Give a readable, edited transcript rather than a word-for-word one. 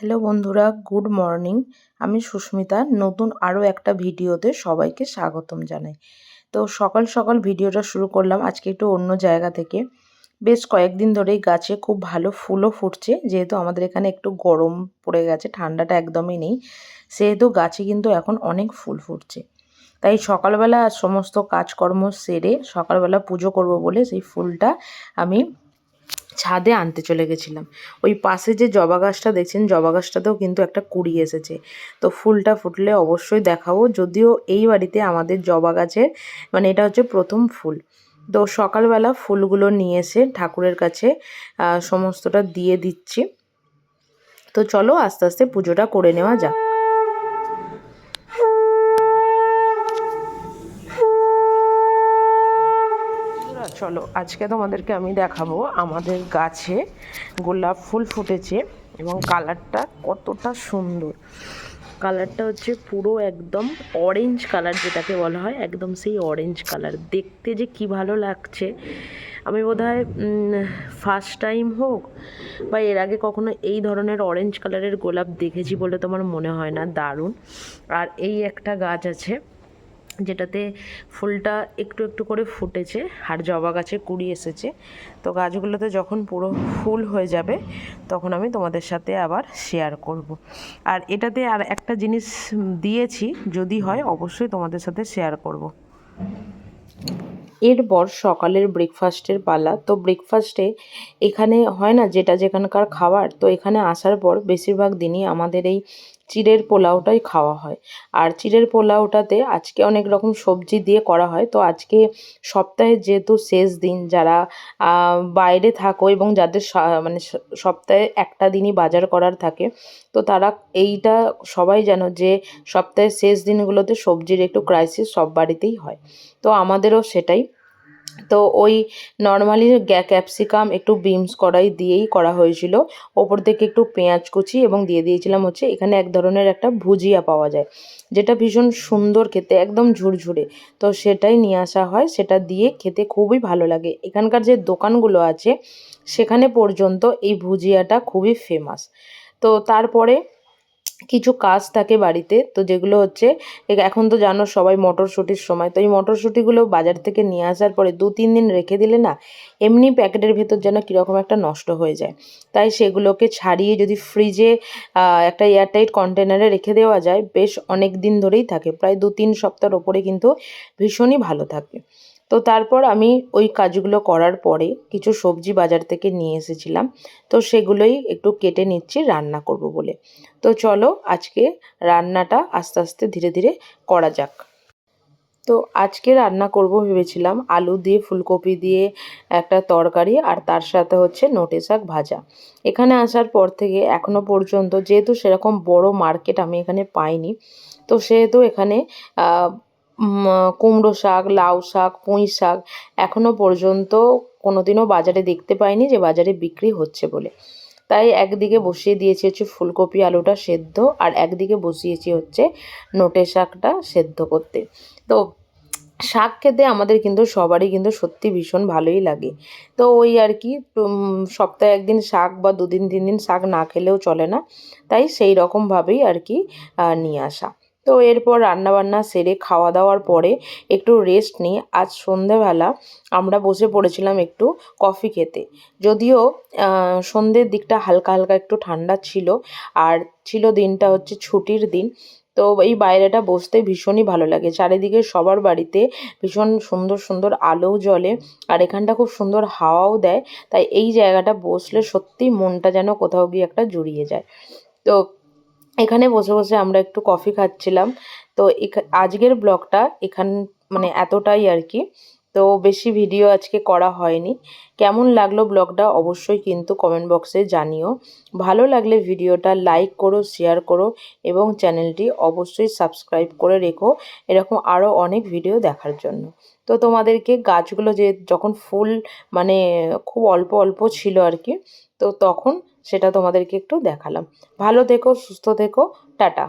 Hello বন্ধুরা, good morning. আমি সুস্মিতা। নতুন আরও একটা ভিডিওতে সবাইকে স্বাগতম জানাই। তো সকাল সকাল ভিডিওটা শুরু করলাম আজকে একটু অন্য জায়গা থেকে। বেশ কয়েকদিন ধরেই গাছে খুব ভালো ফুলও ফুটছে, যেহেতু আমাদের এখানে একটু গরম পড়ে গেছে, ঠান্ডাটা একদমই নেই, সেহেতু গাছে কিন্তু এখন অনেক ফুল ফুটছে। তাই সকালবেলা সমস্ত কাজকর্ম সেরে সকালবেলা পুজো করব বলে সেই ফুলটা আমি ছাদে আনতে চলে গেছিলাম। ওই পাশে যে জবা গাছটা দেখছেন, জবা গাছটাতেও কিন্তু একটা কুঁড়ি এসেছে। তো ফুলটা ফুটলে অবশ্যই দেখাবো। যদিও এই বাড়িতে আমাদের জবা গাছের এটা হচ্ছে প্রথম ফুল। তো সকালবেলা ফুলগুলো নিয়ে এসে ঠাকুরের কাছে সমস্তটা দিয়ে দিচ্ছি। তো চলো আস্তে আস্তে পুজোটা করে নেওয়া যাক। চলো আজকে তোমাদেরকে আমি দেখাবো আমাদের গাছে গোলাপ ফুল ফুটেছে এবং কালারটা কতটা সুন্দর। কালারটা হচ্ছে পুরো একদম অরেঞ্জ কালার, যেটাকে বলা হয় একদম সেই অরেঞ্জ কালার। দেখতে যে কি ভালো লাগছে। আমি বোধহয় ফার্স্ট টাইম হোক বা এর আগে কখনো এই ধরনের অরেঞ্জ কালারের গোলাপ দেখেছি বলে তোমার মনে হয় না। দারুণ। আর এই একটা গাছ আছে যেটাতে ফুলটা একটু একটু করে ফুটেছে, আর জবা গাছে কুঁড়ি এসেছে। তো গাছগুলোতে যখন পুরো ফুল হয়ে যাবে তখন আমি তোমাদের সাথে আবার শেয়ার করব। আর এটাতে আর একটা জিনিস দিয়েছি, যদি হয় অবশ্যই তোমাদের সাথে শেয়ার করব। এরপর সকালের ব্রেকফাস্টের পালা। তো ব্রেকফাস্টে এখানে হয় না যেটা যেখানকার খাবার, তো এখানে আসার পর বেশিরভাগ দিনই আমাদের এই চিড়ের পোলাওটাই খাওয়া হয়। আর চিড়ের পোলাওটাতে আজকে অনেক রকম সবজি দিয়ে করা হয়। তো আজকে সপ্তাহের যেহেতু শেষ দিন, যারা বাইরে থাকো এবং যাদের সপ্তাহে একটা দিনই বাজার করার থাকে, তো তারা এইটা সবাই জানো যে সপ্তাহের শেষ দিনগুলোতে সবজির একটু ক্রাইসিস সব বাড়িতেই হয়। তো আমাদেরও সেটাই। তো ওই নর্মালি ক্যাপসিকাম একটু বিনস কড়াই দিয়েই করা হয়েছিল। ওপর থেকে একটু পেঁয়াজ কুচি এবং দিয়ে দিয়েছিলাম হচ্ছে এখানে এক ধরনের একটা ভুজিয়া পাওয়া যায়, যেটা ভীষণ সুন্দর খেতে, একদম ঝুরঝুরে। তো সেটাই নিয়ে আসা হয়, সেটা দিয়ে খেতে খুবই ভালো লাগে। এখানকার যে দোকানগুলো আছে সেখানে পর্যন্ত এই ভুজিয়াটা খুবই ফেমাস। তো তারপরে কিছু কাজ থাকে বাড়িতে, তো যেগুলো হচ্ছে এখন তো জানো সবাই মটরশুঁটির সময়, তো এই মটরশুঁটিগুলো বাজার থেকে নিয়ে আসার পরে 2-3 দিন রেখে দিলে না এমনি প্যাকেটের ভেতর যেন কীরকম একটা নষ্ট হয়ে যায়। তাই সেগুলোকে ছাড়িয়ে যদি ফ্রিজে একটা এয়ারটাইট কন্টেনারে রেখে দেওয়া যায়, বেশ অনেক দিন ধরেই থাকে, প্রায় 2-3 সপ্তাহের ওপরে কিন্তু ভীষণই ভালো থাকে। তো তারপর আমি ওই কাজগুলো করার পরে কিছু সবজি বাজার থেকে নিয়ে এসেছিলাম, তো সেগুলোই একটু কেটে নিচ্ছি রান্না করব বলে। তো চলো আজকে রান্নাটা আস্তে আস্তে ধীরে ধীরে করা যাক। তো আজকে রান্না করব ভেবেছিলাম আলু দিয়ে ফুলকপি দিয়ে একটা তরকারি, আর তার সাথে হচ্ছে নোটে শাক ভাজা। এখানে আসার পর থেকে এখনো পর্যন্ত যেহেতু সেরকম বড় মার্কেট আমি এখানে পাইনি, তো সেহেতু এখানে কুমড়ো শাক, লাউ শাক, পুঁই শাক এখনো পর্যন্ত কোনোদিনও বাজারে দেখতে পাইনি যে বাজারে বিক্রি হচ্ছে বলে। তাই একদিকে বসিয়ে দিয়েছি হচ্ছে ফুলকপি আলুটা সেদ্ধ, আর একদিকে বসিয়েছি হচ্ছে নোটে শাকটা সেদ্ধ করতে। তো শাক খেতে আমাদের কিন্তু সবারই কিন্তু সত্যি ভীষণ ভালোই লাগে। তো ওই আর কি, সপ্তাহে একদিন শাক বা 2-3 দিন শাক না খেলেও চলে না, তাই সেই রকমভাবেই আর কি নিয়ে আসা। তো এরপর রান্নাবান্না সেরে খাওয়া দাওয়ার পরে একটু রেস্ট নিয়ে আজ সন্ধেবেলা আমরা বসে পড়েছিলাম একটু কফি খেতে। যদিও সন্ধ্যের দিকটা হালকা হালকা একটু ঠান্ডা ছিল, আর ছিল দিনটা হচ্ছে ছুটির দিন। তো এই বাইরেটা বসতে ভীষণই ভালো লাগে, চারিদিকে সবার বাড়িতে ভীষণ সুন্দর সুন্দর আলোও জ্বলে, আর এখানটা খুব সুন্দর হাওয়াও দেয়। তাই এই জায়গাটা বসলে সত্যি মনটা যেন কোথাও গিয়ে একটা জুড়িয়ে যায়। তো এখানে বসে বসে আমরা একটু কফি খাচ্ছিলাম। তো আজকের ব্লগটা এতটাই আর কি। তো বেশি ভিডিও আজকে করা হয়নি। কেমন লাগলো ব্লগটা অবশ্যই কিন্তু কমেন্ট বক্সে জানিও। ভালো লাগলে ভিডিওটা লাইক করো, শেয়ার করো এবং চ্যানেলটি অবশ্যই সাবস্ক্রাইব করে রেখো এরকম আরও অনেক ভিডিও দেখার জন্য। তো তোমাদেরকে গাছগুলো যে যখন ফুল মানে খুব অল্প অল্প ছিল আর কি, তো তখন সেটা তোমাদেরকে একটু দেখালাম। ভালো থেকো, সুস্থ থেকো, টাটা।